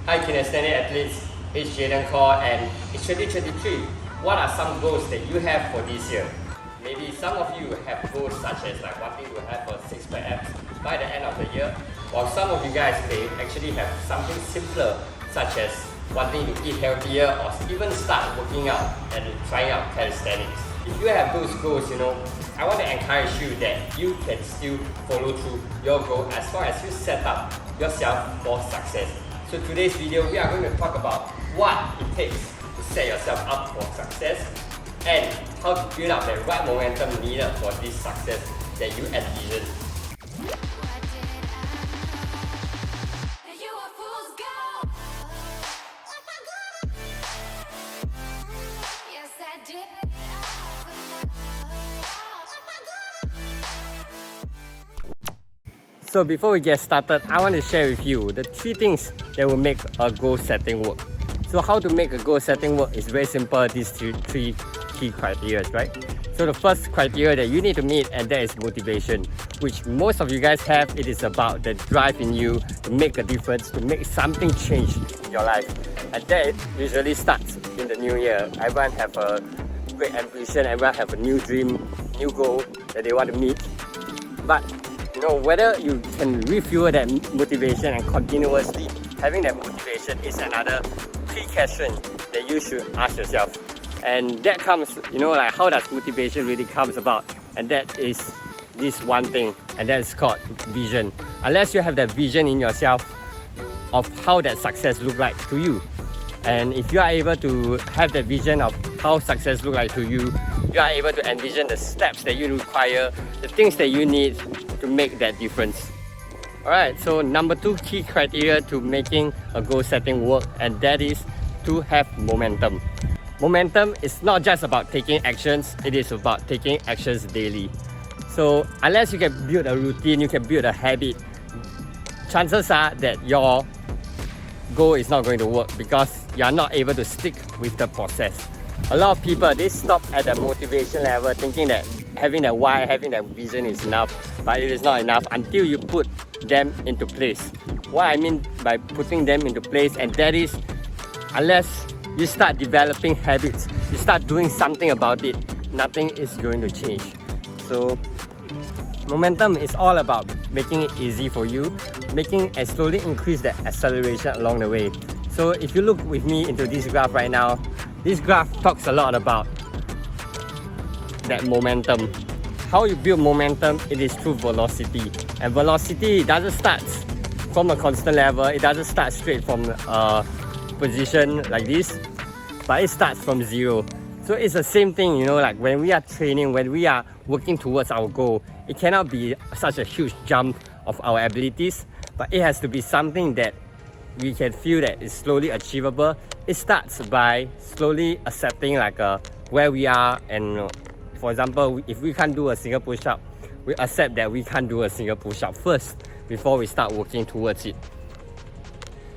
Hi Kinesthenics Athletes, it's Jaden Kaur and it's 2023. What are some goals that you have for this year? Maybe some of you have goals such as like wanting to have a 6-pack abs by the end of the year, while some of you guys may actually have something simpler such as wanting to eat healthier or even start working out and trying out calisthenics. If you have those goals, I want to encourage you that you can still follow through your goal as long as you set up yourself for success. So today's video, we are going to talk about what it takes to set yourself up for success and how to build up the right momentum needed for this success that you envision. So before we get started, I want to share with you the 3 things that will make a goal setting work. So how to make a goal setting work is very simple, these three key criteria, right? So the first criteria that you need to meet, and that is motivation, which most of you guys have. It is about the drive in you to make a difference, to make something change in your life. And that usually starts in the new year. Everyone have a great ambition, everyone have a new dream, new goal that they want to meet. But whether you can refuel that motivation and continuously having that motivation is another key question that you should ask yourself. And that comes, like how does motivation really comes about? And that is this one thing, and that is called vision. Unless you have that vision in yourself of how that success look like to you. And if you are able to have that vision of how success look like to you, you are able to envision the steps that you require, the things that you need to make that difference. Alright, so number 2 key criteria to making a goal setting work, and that is to have momentum. Momentum is not just about taking actions, it is about taking actions daily. So unless you can build a routine, you can build a habit, chances are that your goal is not going to work because you are not able to stick with the process. A lot of people, they stop at the motivation level thinking that having that why, having that vision is enough, but it is not enough until you put them into place. What I mean by putting them into place, and that is unless you start developing habits, you start doing something about it, nothing is going to change. So momentum is all about making it easy for you, making and slowly increase the acceleration along the way. So if you look with me into this graph right now, this graph talks a lot about that momentum. How you build momentum, it is through velocity. And velocity doesn't start from a constant level, it doesn't start straight from a position like this, but it starts from 0. So it's the same thing, like when we are training, when we are working towards our goal, it cannot be such a huge jump of our abilities, but it has to be something that we can feel that is slowly achievable. It starts by slowly accepting where we are, and for example, if we can't do a single push-up, we accept that we can't do a single push-up first before we start working towards it.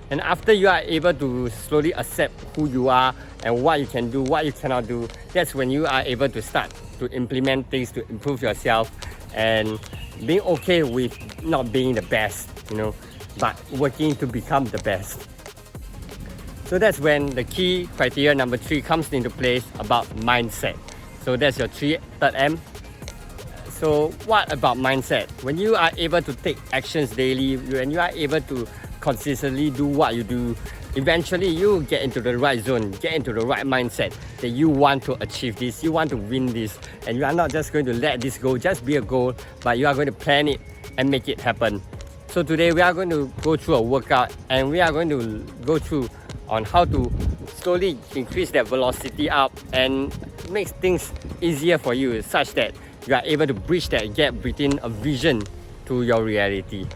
And after you are able to slowly accept who you are and what you can do, what you cannot do, that's when you are able to start to implement things to improve yourself and being okay with not being the best, but working to become the best. So that's when the key criteria number 3 comes into place about mindset. So that's your third M. So what about mindset? When you are able to take actions daily, when you are able to consistently do what you do, eventually you get into the right zone, get into the right mindset that you want to achieve this, you want to win this, and you are not just going to let this go, just be a goal, but you are going to plan it and make it happen. So today we are going to go through a workout, and we are going to go through on how to slowly increase that velocity up and make things easier for you such that you are able to bridge that gap between a vision to your reality.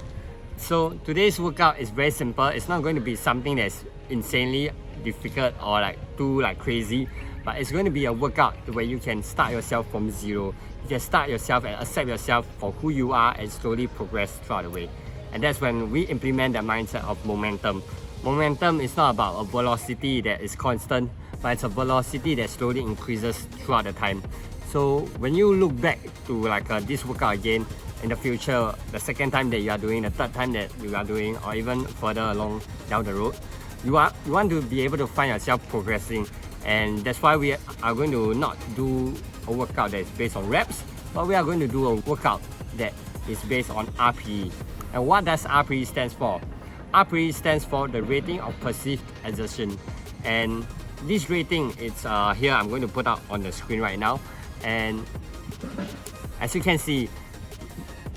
So today's workout is very simple. It's not going to be something that's insanely difficult or too crazy, but it's going to be a workout where you can start yourself from 0. You can start yourself and accept yourself for who you are and slowly progress throughout the way. And that's when we implement the mindset of momentum. Momentum is not about a velocity that is constant, but it's a velocity that slowly increases throughout the time. So when you look back to this workout again, in the future, the second time that you are doing, the third time that you are doing, or even further along down the road, you want to be able to find yourself progressing, and that's why we are going to not do a workout that is based on reps, but we are going to do a workout that is based on RPE. And what does RPE stands for? RPE stands for the rating of perceived exertion, and this rating, it's here, I'm going to put up on the screen right now. And as you can see,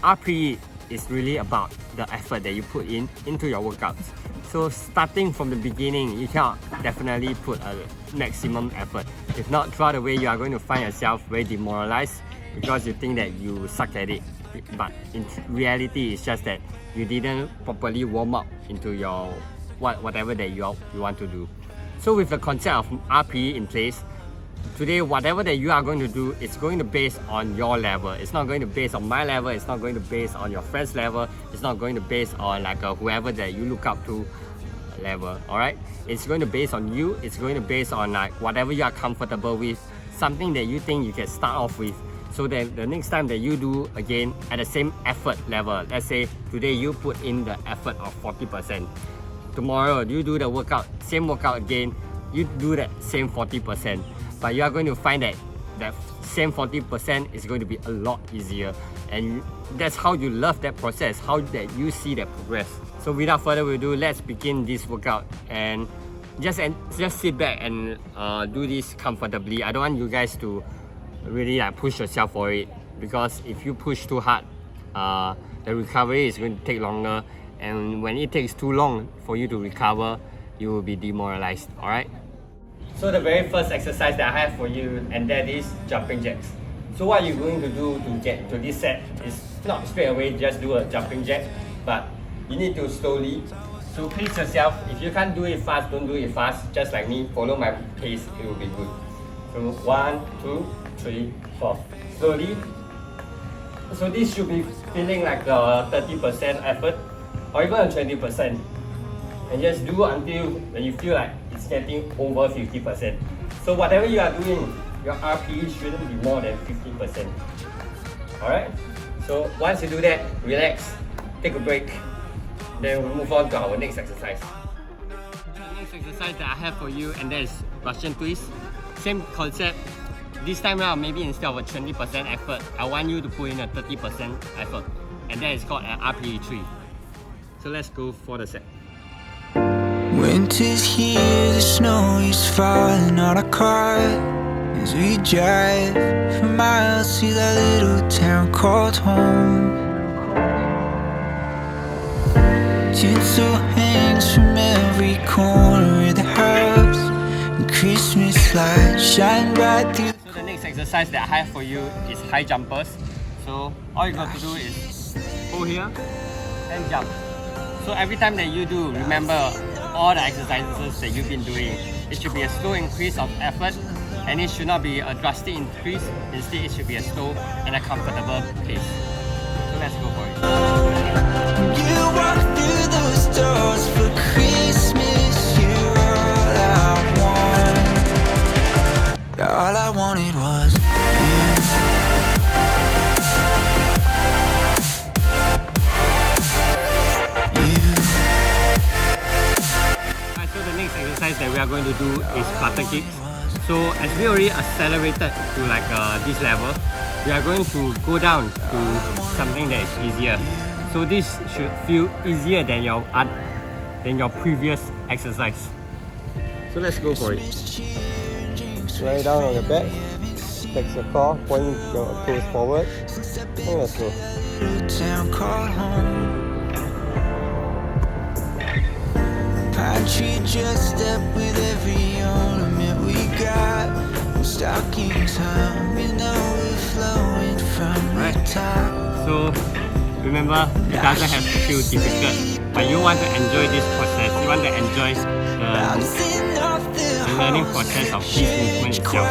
RPE is really about the effort that you put into your workouts. So starting from the beginning, you cannot definitely put a maximum effort. If not, throughout the way, you are going to find yourself very demoralized because you think that you suck at it. But in reality, it's just that you didn't properly warm up into your whatever that you want to do. So with the concept of RPE in place, today whatever that you are going to do, it's going to base on your level. It's not going to base on my level. It's not going to base on your friend's level. It's not going to base on like whoever that you look up to level. All right, it's going to base on you. It's going to base on like whatever you are comfortable with, something that you think you can start off with, so that the next time that you do again at the same effort level, let's say today you put in the effort of 40%. Tomorrow you do the workout, same workout again, you do that same 40%. But you are going to find that that same 40% is going to be a lot easier, and that's how you love that process, how that you see that progress. So without further ado, let's begin this workout, and just sit back and do this comfortably. I don't want you guys to really like push yourself for it, because if you push too hard, the recovery is going to take longer, and when it takes too long for you to recover, you will be demoralized. All right. So the very first exercise that I have for you, and that is jumping jacks. So what you're going to do to get to this set is not straight away just do a jumping jack, but you need to slowly. So pace yourself. If you can't do it fast, don't do it fast. Just like me, follow my pace, it will be good. So 1, 2, 3, 4. Slowly. So this should be feeling like a 30% effort, or even a 20%. And just do until when you feel like it's getting over 50%. So whatever you are doing, your RPE shouldn't be more than 50%. Alright? So once you do that, relax, take a break, then we'll move on to our next exercise. The next exercise that I have for you, and that is Russian twist. Same concept. This time around, maybe instead of a 20% effort, I want you to put in a 30% effort, and that is called an RPE 3. So let's go for the set. Winter's here, the snow is falling on our car as we drive for miles to that little town called home. Tinsel hangs from every corner of the house, and Christmas lights shine bright through. So the next exercise that I have for you is high jumpers. So all you got to do is hold here and jump. So every time that you do, remember all the exercises that you've been doing, it should be a slow increase of effort, and it should not be a drastic increase. Instead, it should be a slow and a comfortable pace. So let's go for it. You walk through those doors for Christmas, you're all I want. All I wanted was you. Exercise that we are going to do is flutter kicks. So as we already accelerated to like this level, we are going to go down to something that is easier. So this should feel easier than your previous exercise. So let's go for it. Lie down on your back, flex your core, point your toes forward, and let's go. Pine tree dressed up with every ornament we got. Stockings hung, we know we're flowing from the top. So remember, it doesn't have to feel difficult, but you want to enjoy this process. You want to enjoy the learning process of this movement itself.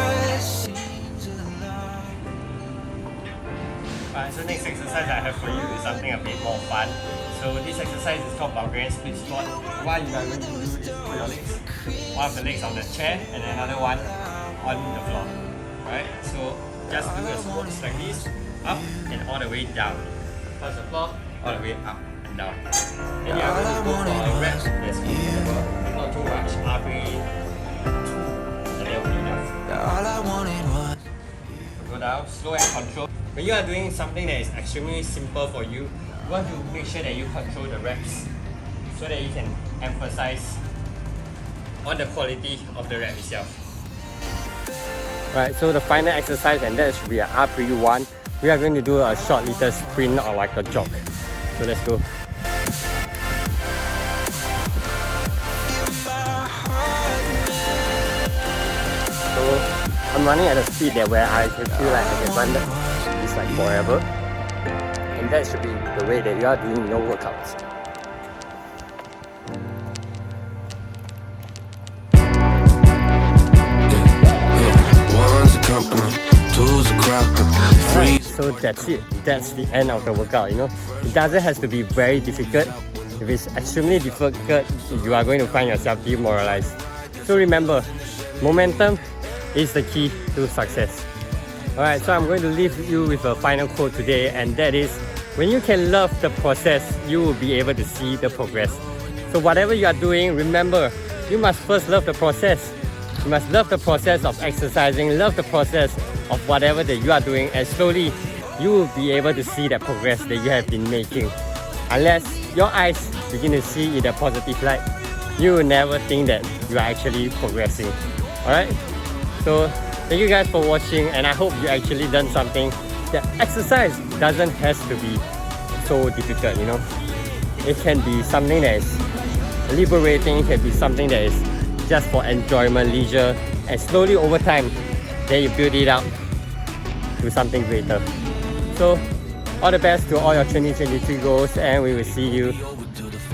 Alright, so next exercise I have for you is something a bit more fun. So this exercise is called Bulgarian split squat. What you are going to do is put your legs, one of the legs on the chair and another one on the floor. Alright, so just do a squat like this, up and all the way down. Touch the floor, all the way up and down. Then you are going to go for a rep that's comfortable, not too much. control. When you are doing something that is extremely simple for you, you want to make sure that you control the reps so that you can emphasize on the quality of the rep itself. Right, so the final exercise, and that should be an RPE1. We are going to do a short little sprint or like a jog. So let's go. So I'm running at a speed that where I feel like I can run this like forever. And that should be the way that you are doing no workouts. Alright, so that's it. That's the end of the workout, you know. It doesn't have to be very difficult. If it's extremely difficult, you are going to find yourself demoralized. So remember, momentum is the key to success. Alright, so I'm going to leave you with a final quote today, and that is, when you can love the process, you will be able to see the progress. So whatever you are doing, remember, you must first love the process. You must love the process of exercising, love the process of whatever that you are doing, and slowly you will be able to see the progress that you have been making. Unless your eyes begin to see in a positive light, you will never think that you are actually progressing. Alright? So thank you guys for watching, and I hope you actually done something. That exercise doesn't have to be so difficult, you know. It can be something that is liberating, it can be something that is just for enjoyment, leisure, and slowly over time, then you build it up to something greater. So all the best to all your 2023 goals, and we will see you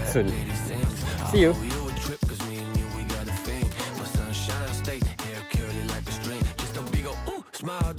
soon. See you. Smile,